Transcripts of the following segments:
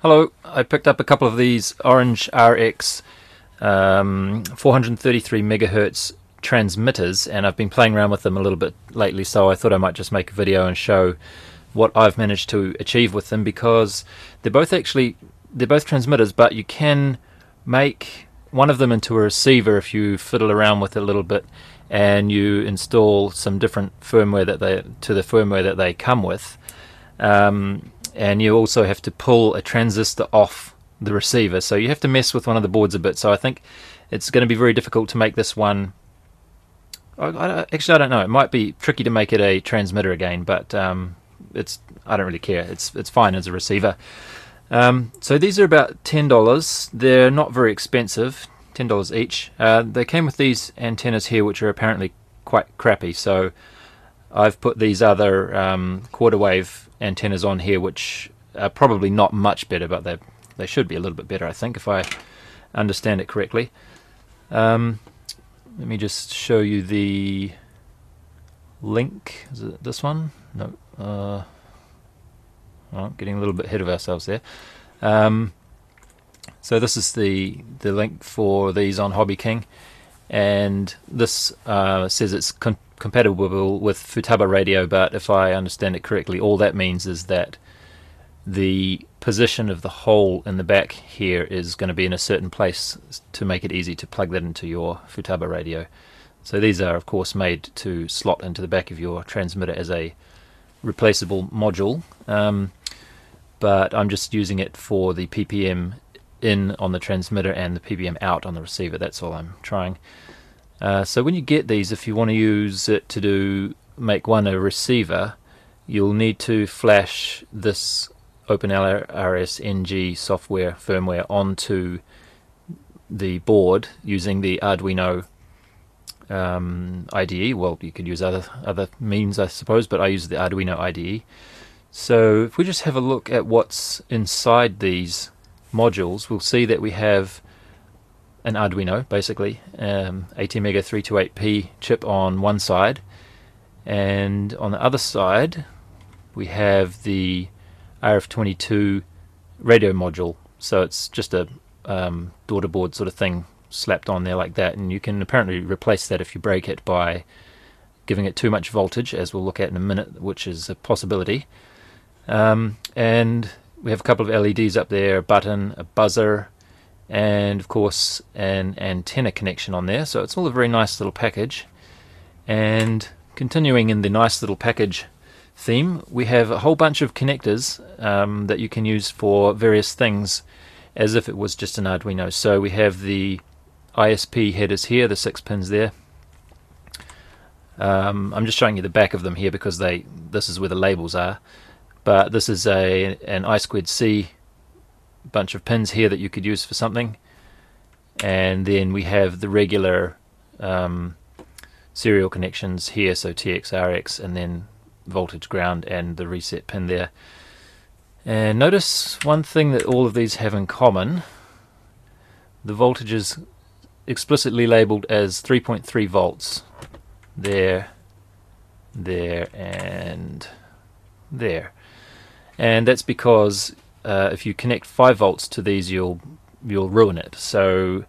Hello, I picked up a couple of these OrangeRX 433 megahertz transmitters, and I've been playing around with them a little bit lately, so I thought I might just make a video and show what I've managed to achieve with them, because they're both transmitters, but you can make one of them into a receiver if you fiddle around with it a little bit and you install some different firmware to the firmware that they come with. And you also have to pull a transistor off the receiver, so you have to mess with one of the boards a bit. So I think it's going to be very difficult to make this one. Actually, I don't know. It might be tricky to make it a transmitter again, but I don't really care. It's fine as a receiver. So these are about $10. They're not very expensive, $10 each. They came with these antennas here, which are apparently quite crappy. So I've put these other quarter wave antennas on here, which are probably not much better, but they should be a little bit better, I think, if I understand it correctly. Let me just show you the link. Is it this one? No. Well, getting a little bit ahead of ourselves there. So this is the link for these on Hobby King, and this says it's compatible with Futaba radio, but if I understand it correctly, all that means is that the position of the hole in the back here is going to be in a certain place to make it easy to plug that into your Futaba radio. So these are of course made to slot into the back of your transmitter as a replaceable module, but I'm just using it for the PPM in on the transmitter and the PPM out on the receiver. That's all I'm trying. So when you get these, if you want to use it to make one a receiver, you'll need to flash this OpenLRS NG software firmware onto the board using the Arduino IDE. Well, you could use other means, I suppose, but I use the Arduino IDE. So if we just have a look at what's inside these modules, we'll see that we have an Arduino, basically, ATmega 328P chip on one side, and on the other side we have the RF22 radio module. So it's just a daughter board sort of thing slapped on there like that, and you can apparently replace that if you break it by giving it too much voltage, as we'll look at in a minute, which is a possibility. And we have a couple of LEDs up there, a button, a buzzer, and of course an antenna connection on there. So it's all a very nice little package. And continuing in the nice little package theme, we have a whole bunch of connectors that you can use for various things as if it was just an Arduino. So we have the ISP headers here, the 6 pins there. I'm just showing you the back of them here because this is where the labels are, but this is an I2C bunch of pins here that you could use for something. And then we have the regular serial connections here, so TX, RX, and then voltage, ground, and the reset pin there. And notice one thing that all of these have in common: the voltage is explicitly labeled as 3.3 volts. There, and there. And that's because if you connect 5 volts to these, you'll ruin it. So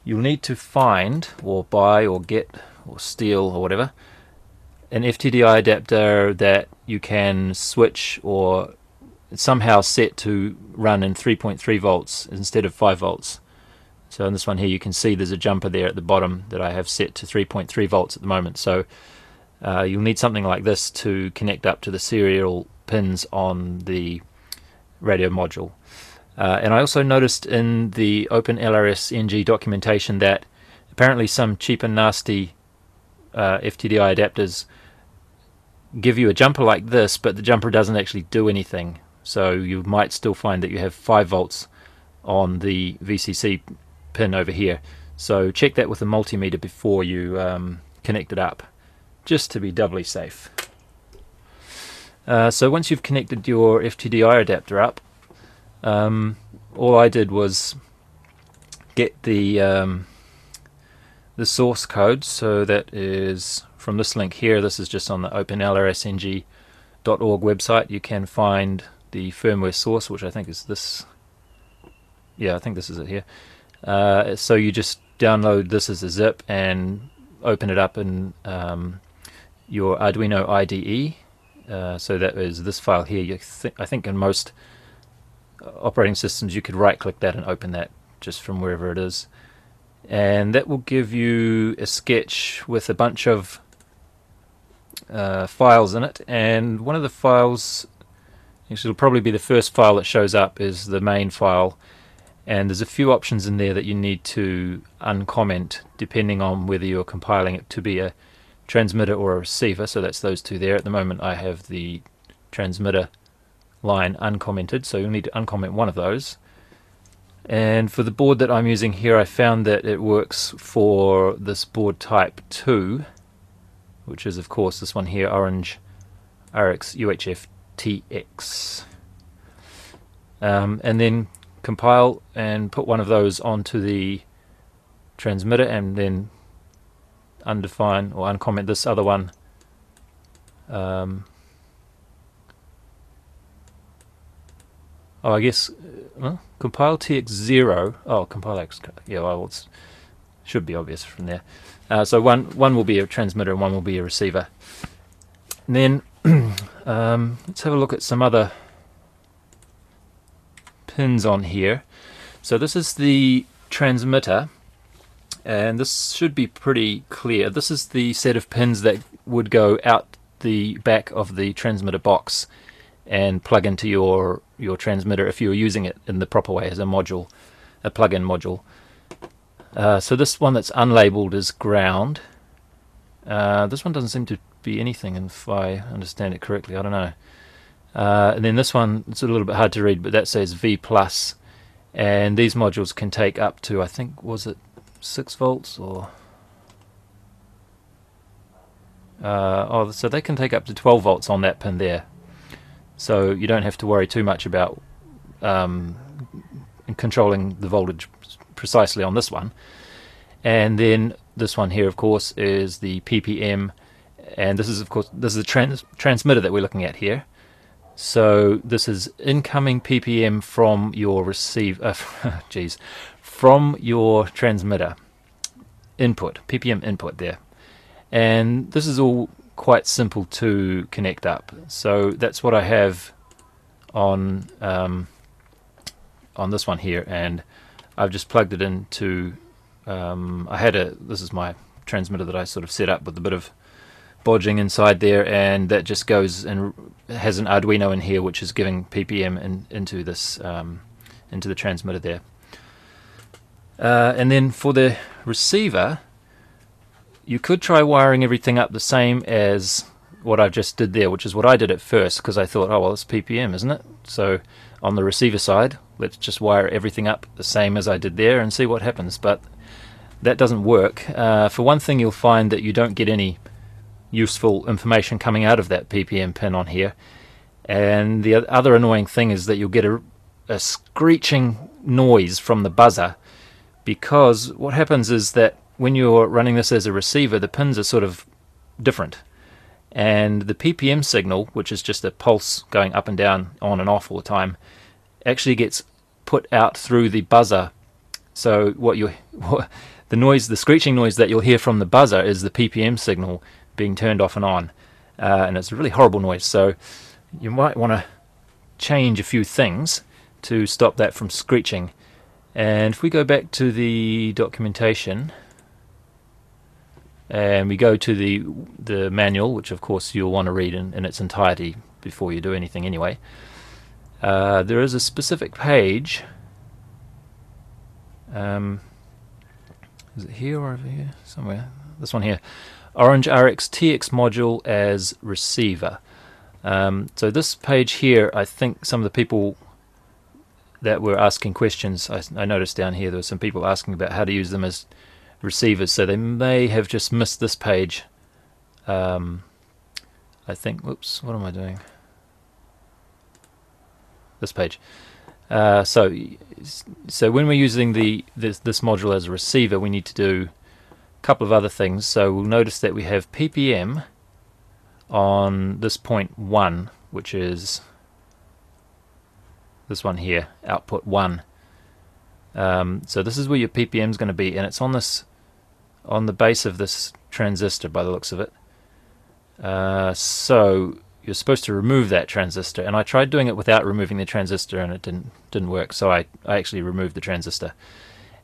you'll need to find or buy or get or steal or whatever an FTDI adapter that you can switch or somehow set to run in 3.3 volts instead of 5 volts. So in this one here, you can see there's a jumper there at the bottom that I have set to 3.3 volts at the moment. So you'll need something like this to connect up to the serial pins on the radio module. And I also noticed in the OpenLRS NG documentation that apparently some cheap and nasty FTDI adapters give you a jumper like this, but the jumper doesn't actually do anything. So you might still find that you have 5 volts on the VCC pin over here. So check that with a multimeter before you connect it up, just to be doubly safe. So once you've connected your FTDI adapter up, all I did was get the source code. So that is from this link here. This is just on the OpenLRSNG.org website. You can find the firmware source, which I think is this yeah, I think this is it here. So you just download this as a zip and open it up in your Arduino IDE. So that is this file here. I think in most operating systems you could right click that and open that just from wherever it is, and that will give you a sketch with a bunch of files in it. And one of the files, actually it'll probably be the first file that shows up, is the main file, and there's a few options in there that you need to uncomment depending on whether you're compiling it to be a transmitter or a receiver. So that's those two there. At the moment I have the transmitter line uncommented, so you'll need to uncomment one of those. And for the board that I'm using here, I found that it works for this board type 2, which is of course this one here, OrangeRX UHF TX. And then compile and put one of those onto the transmitter, and then undefine or uncomment this other one. I guess compile TX0. Oh, compile X. Yeah, well, it should be obvious from there. So one will be a transmitter and one will be a receiver. And then let's have a look at some other pins on here. So this is the transmitter, and this should be pretty clear. This is the set of pins that would go out the back of the transmitter box and plug into your transmitter if you were using it in the proper way as a module, a plug-in module. So this one that's unlabeled is ground. This one doesn't seem to be anything, if I understand it correctly. I don't know. And then this one, it's a little bit hard to read, but that says V+, and these modules can take up to, I think, was it 6 volts or so they can take up to 12 volts on that pin there. So you don't have to worry too much about controlling the voltage precisely on this one. And then this one here, of course, is the PPM, and this is, of course, this is the transmitter that we're looking at here. So this is incoming PPM from your receiver, from your transmitter input, PPM input there. And this is all quite simple to connect up. So that's what I have on this one here, and I've just plugged it into this is my transmitter that I sort of set up with a bit of bodging inside there, and that just goes and has an Arduino in here which is giving PPM into this into the transmitter there. And then for the receiver, you could try wiring everything up the same as what I just did there, which is what I did at first, because I thought, oh well, it's PPM, isn't it? So on the receiver side, let's just wire everything up the same as I did there and see what happens. But that doesn't work. For one thing, you'll find that you don't get any useful information coming out of that PPM pin on here. And the other annoying thing is that you'll get a screeching noise from the buzzer, because what happens is that when you're running this as a receiver, the pins are sort of different, and the PPM signal, which is just a pulse going up and down, on and off all the time, actually gets put out through the buzzer. So the noise, the screeching noise that you'll hear from the buzzer, is the PPM signal being turned off and on, and it's a really horrible noise. So you might want to change a few things to stop that from screeching. And if we go back to the documentation and we go to the manual, which of course you'll want to read in its entirety before you do anything anyway, there is a specific page. Is it here or over here? Somewhere. This one here. OrangeRX TX module as receiver. So this page here, I think some of the people that were asking questions, I noticed down here there were some people asking about how to use them as receivers, so they may have just missed this page. I think, whoops, what am I doing? This page. So when we're using this module as a receiver, we need to do a couple of other things. So we'll notice that we have PPM on this point 1, which is this one here, output 1. So this is where your ppm is going to be, and it's on the base of this transistor by the looks of it. So you're supposed to remove that transistor, and I tried doing it without removing the transistor and it didn't work, so I actually removed the transistor.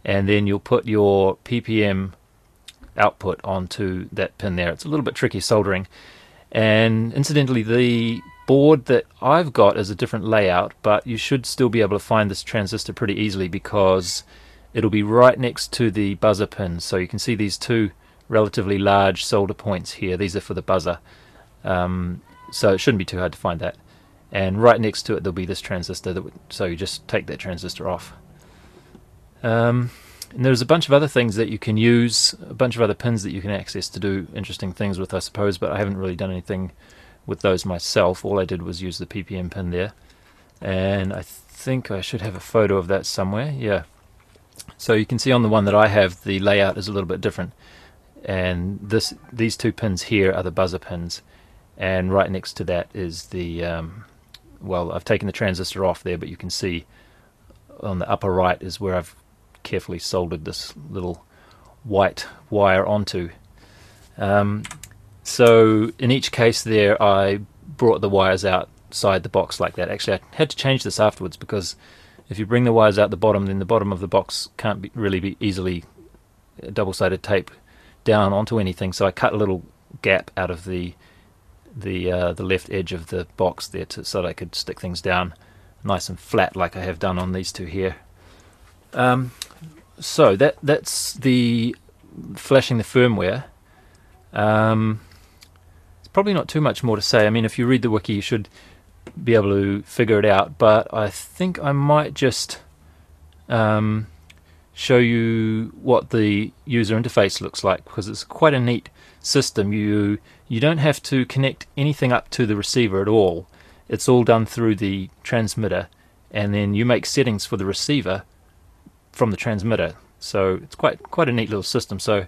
And then you'll put your ppm output onto that pin there. It's a little bit tricky soldering, and incidentally the board that I've got is a different layout, but you should still be able to find this transistor pretty easily because it'll be right next to the buzzer pins. So you can see these two relatively large solder points here. These are for the buzzer, so it shouldn't be too hard to find that. And right next to it there'll be this transistor, so you just take that transistor off. And there's a bunch of other things that you can use, a bunch of other pins that you can access to do interesting things with, I suppose, but I haven't really done anything with those myself. All I did was use the ppm pin there, and I think I should have a photo of that somewhere. Yeah, so you can see on the one that I have the layout is a little bit different, and these two pins here are the buzzer pins, and right next to that is the well, I've taken the transistor off there, but you can see on the upper right is where I've carefully soldered this little white wire onto. So in each case there I brought the wires outside the box like that. Actually I had to change this afterwards, because if you bring the wires out the bottom, then the bottom of the box can't really be easily double-sided tape down onto anything, so I cut a little gap out of the left edge of the box there so that I could stick things down nice and flat like I have done on these two here. So that's the flashing the firmware. It's probably not too much more to say. I mean, if you read the wiki you should be able to figure it out, but I think I might just show you what the user interface looks like, because it's quite a neat system. You don't have to connect anything up to the receiver at all. It's all done through the transmitter, and then you make settings for the receiver from the transmitter. So it's quite a neat little system. So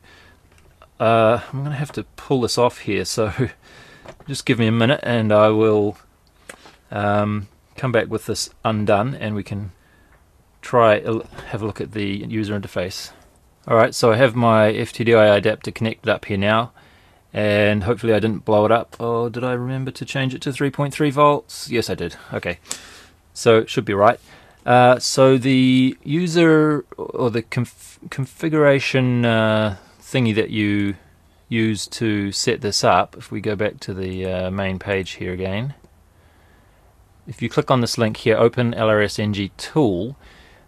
I'm going to have to pull this off here, so just give me a minute and I will come back with this undone, and we can try have a look at the user interface. Alright, so I have my FTDI adapter connected up here now, and hopefully I didn't blow it up. Oh, did I remember to change it to 3.3 volts? Yes I did. Okay, so it should be right. So the user or the configuration thingy that you use to set this up, if we go back to the main page here again, if you click on this link here, OpenLRS NG tool,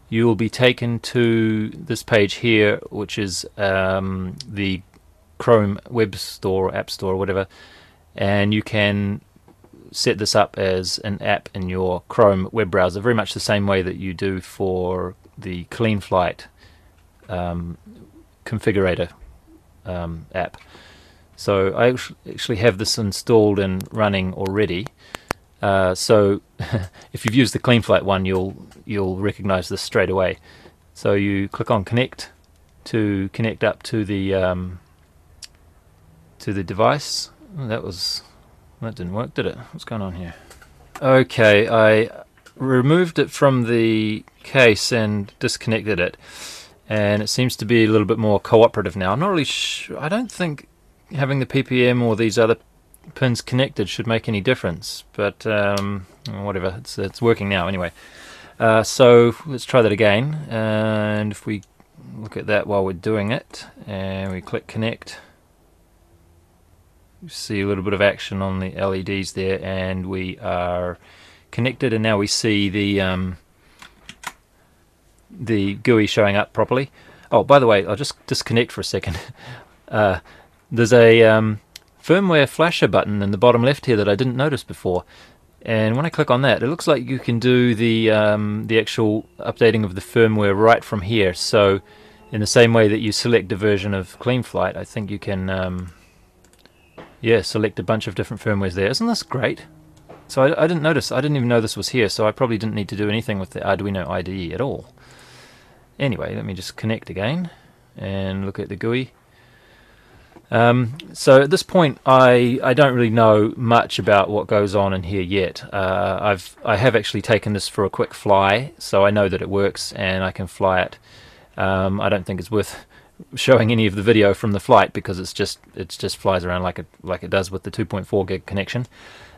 you will be taken to this page here, which is the Chrome web store, app store, whatever, and you can set this up as an app in your Chrome web browser, very much the same way that you do for the CleanFlight configurator app. So I actually have this installed and running already. So if you've used the CleanFlight one, you'll recognize this straight away. So you click on connect to connect up to the device. Oh, that didn't work, did it? What's going on here? Okay, I removed it from the case and disconnected it, and it seems to be a little bit more cooperative now. I'm not really sure. I don't think having the ppm or these other pins connected should make any difference, but whatever, it's working now anyway. So let's try that again, and if we look at that while we're doing it and we click connect, you see a little bit of action on the LEDs there, and we are connected, and now we see the GUI showing up properly. Oh, by the way, I'll just disconnect for a second. There's a firmware flasher button in the bottom left here that I didn't notice before, and when I click on that, it looks like you can do the actual updating of the firmware right from here. So in the same way that you select a version of CleanFlight, I think you can yeah, select a bunch of different firmwares there. Isn't this great? So I didn't notice, I didn't even know this was here, so I probably didn't need to do anything with the Arduino IDE at all. Anyway, let me just connect again and look at the GUI. So at this point, I don't really know much about what goes on in here yet. I have actually taken this for a quick fly, so I know that it works and I can fly it. I don't think it's worth showing any of the video from the flight because it just flies around like it does with the 2.4 gig connection.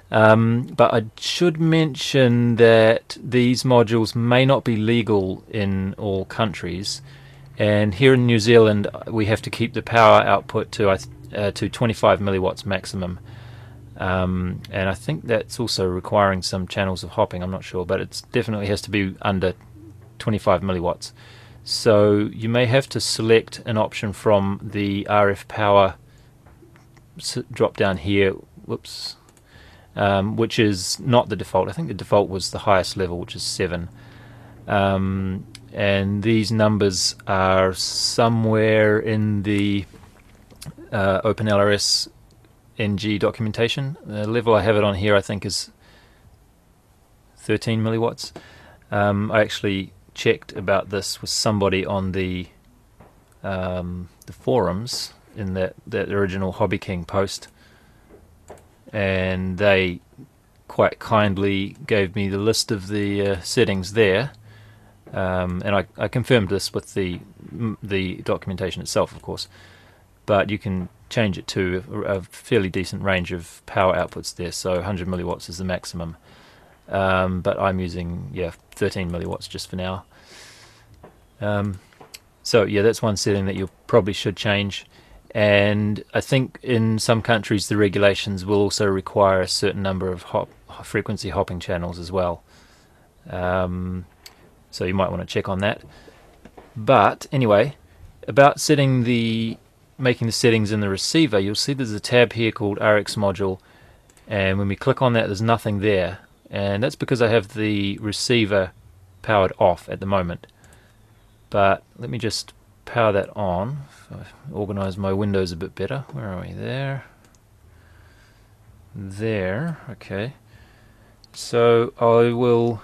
But I should mention that these modules may not be legal in all countries. And here in New Zealand, we have to keep the power output to 25 milliwatts maximum. And I think that's also requiring some channels of hopping, I'm not sure, but it definitely has to be under 25 milliwatts. So you may have to select an option from the RF power drop down here, whoops, which is not the default. I think the default was the highest level, which is 7. And these numbers are somewhere in the OpenLRS NG documentation. The level I have it on here I think is 13 milliwatts. I actually checked about this with somebody on the forums in that original Hobby King post, and they quite kindly gave me the list of the settings there. And I confirmed this with the documentation itself, of course, but you can change it to a fairly decent range of power outputs there. So 100 milliwatts is the maximum, but I'm using 13 milliwatts just for now. So yeah, that's one setting that you probably should change. And I think in some countries the regulations will also require a certain number of frequency hopping channels as well. So you might want to check on that. But anyway, about making the settings in the receiver, you'll see there's a tab here called RX module, and when we click on that there's nothing there, and that's because I have the receiver powered off at the moment. But let me just power that on. If I organize my windows a bit better. Where are we? There, okay. So I will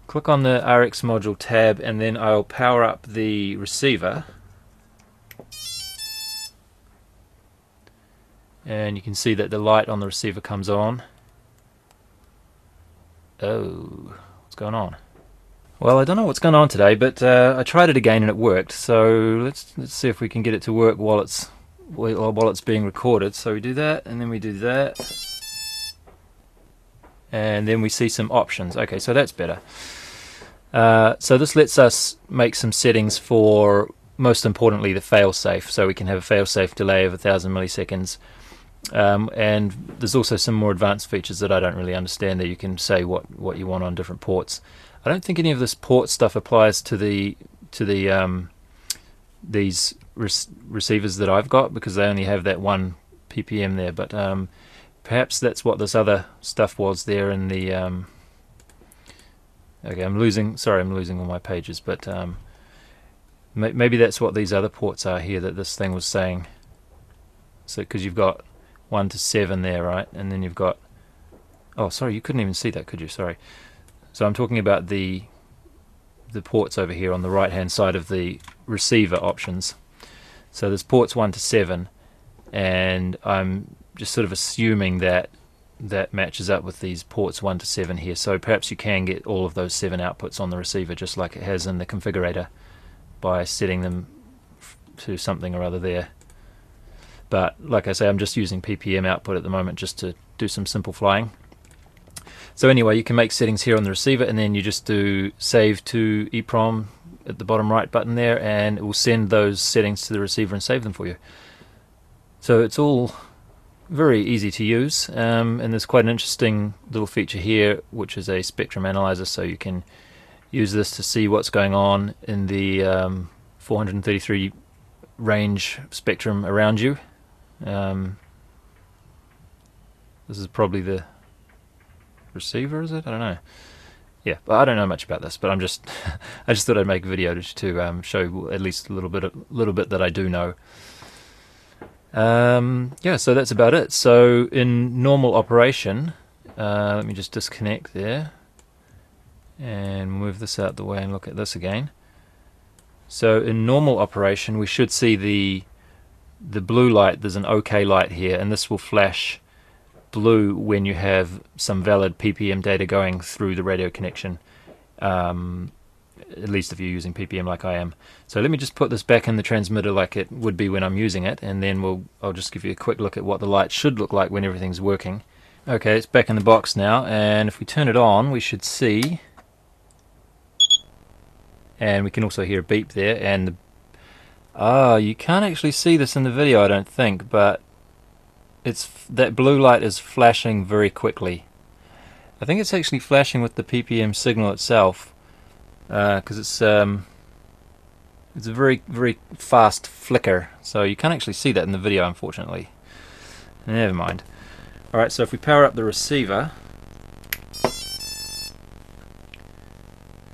click on the RX module tab, and then I'll power up the receiver, and you can see that the light on the receiver comes on. Oh, what's going on? Well, I don't know what's going on today, but I tried it again and it worked. So let's see if we can get it to work while it's being recorded. So we do that, and then we do that, and then we see some options. Okay, so that's better. So this lets us make some settings for, most importantly, the failsafe. So we can have a failsafe delay of 1000 milliseconds. And there's also some more advanced features that I don't really understand there. You can say what you want on different ports. I don't think any of this port stuff applies to these receivers that I've got, because they only have that 1 ppm there. But perhaps that's what this other stuff was there in the. Okay, I'm losing all my pages, but maybe that's what these other ports are here that this thing was saying. So because you've got 1 to 7 there, right, and then you've got. Oh, sorry, you couldn't even see that, could you? Sorry. So I'm talking about the ports over here on the right hand side of the receiver options. So there's ports 1 to 7, and I'm just sort of assuming that matches up with these ports 1 to 7 here. So perhaps you can get all of those 7 outputs on the receiver just like it has in the configurator by setting them to something or other there. But like I say, I'm just using ppm output at the moment just to do some simple flying. So anyway, you can make settings here on the receiver, and then you just do save to EEPROM at the bottom right button there, and it will send those settings to the receiver and save them for you. So it's all very easy to use, and there's quite an interesting little feature here, which is a spectrum analyzer, so you can use this to see what's going on in the 433 range spectrum around you. This is probably the receiver, is it? I don't know. Yeah, but I don't know much about this, but I just thought I'd make a video to show at least a little bit that I do know. Yeah, so that's about it. So in normal operation, let me just disconnect there and move this out the way and look at this again. So in normal operation, we should see the the blue light, there's an OK light here, and this will flash blue when you have some valid ppm data going through the radio connection, at least if you're using ppm like I am. So let me just put this back in the transmitter like it would be when I'm using it, and then I'll just give you a quick look at what the light should look like when everything's working. Okay, it's back in the box now, and if we turn it on we should see, and we can also hear a beep there, and you can't actually see this in the video I don't think, but that blue light is flashing very quickly. I think it's actually flashing with the ppm signal itself, because it's a very, very fast flicker, so you can't actually see that in the video, unfortunately. Never mind. Alright, so if we power up the receiver,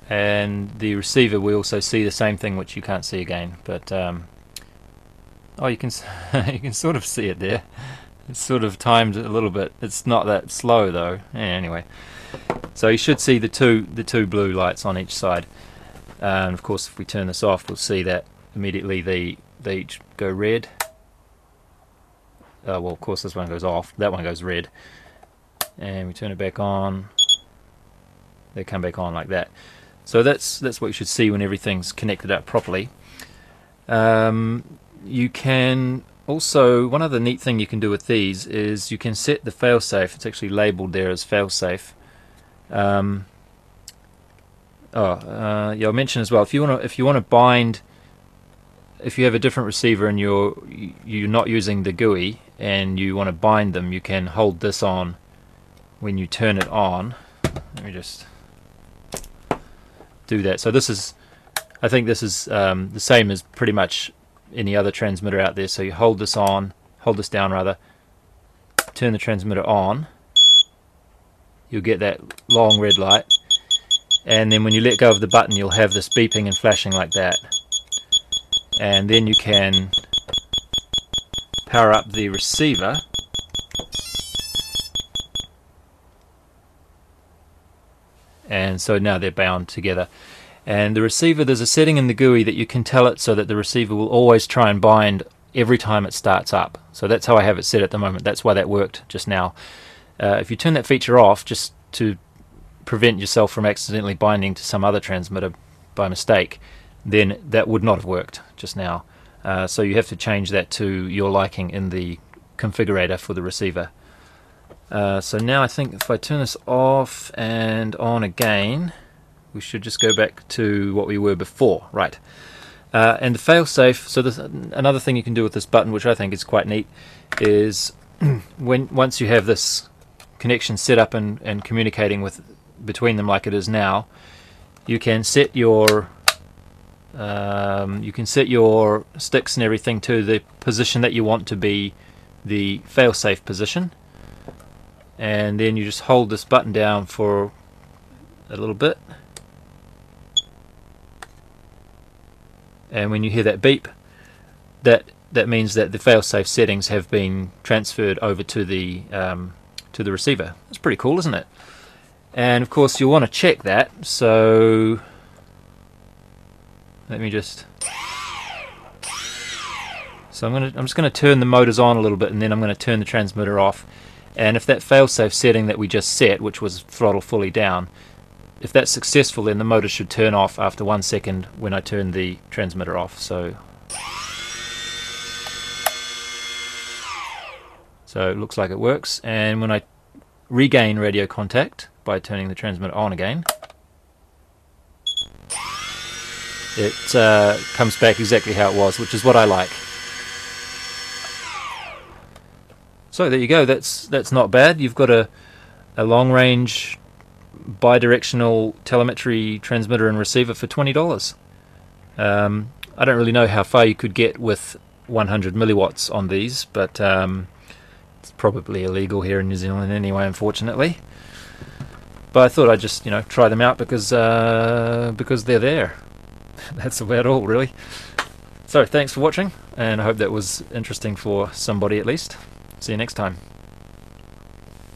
and the receiver, we also see the same thing, which you can't see again, but oh, you can you can sort of see it there. It's sort of timed a little bit. It's not that slow though. Anyway, so you should see the two blue lights on each side, and of course if we turn this off we'll see that immediately they each go red. Well, of course this one goes off, that one goes red, and we turn it back on, they come back on like that. So that's what you should see when everything's connected up properly. You can also, one other neat thing you can do with these is you can set the failsafe. It's actually labeled there as failsafe. Yeah, I'll mention as well, if you want to bind, if you have a different receiver and you're not using the GUI and you want to bind them, you can hold this on when you turn it on. Let me just do that. So this is, I think this is the same as pretty much any other transmitter out there. So you hold this down rather, turn the transmitter on, you'll get that long red light, and then when you let go of the button you'll have this beeping and flashing like that, and then you can power up the receiver, and so now they're bound together. And the receiver, there's a setting in the GUI that you can tell it so that the receiver will always try and bind every time it starts up. So that's how I have it set at the moment. That's why that worked just now. If you turn that feature off, just to prevent yourself from accidentally binding to some other transmitter by mistake, then that would not have worked just now. So you have to change that to your liking in the configurator for the receiver. So now I think if I turn this off and on again, we should just go back to what we were before, right? And the failsafe, so another thing you can do with this button, which I think is quite neat, is once you have this connection set up and communicating between them like it is now, you can set your sticks and everything to the position that you want to be the failsafe position, and then you just hold this button down for a little bit, and when you hear that beep, that means that the failsafe settings have been transferred over to the receiver. That's pretty cool, isn't it? And of course you'll want to check that, so let me just, I'm just going to turn the motors on a little bit, and then I'm going to turn the transmitter off, and if that failsafe setting that we just set, which was throttle fully down, if that's successful, then the motor should turn off after 1 second when I turn the transmitter off. So it looks like it works, and when I regain radio contact by turning the transmitter on again, it comes back exactly how it was, which is what I like. So there you go, that's not bad. You've got a long-range bidirectional telemetry transmitter and receiver for $20. I don't really know how far you could get with 100 milliwatts on these, but it's probably illegal here in New Zealand anyway, unfortunately. But I thought I'd just try them out because they're there. That's about all, really. So thanks for watching, and I hope that was interesting for somebody at least. See you next time.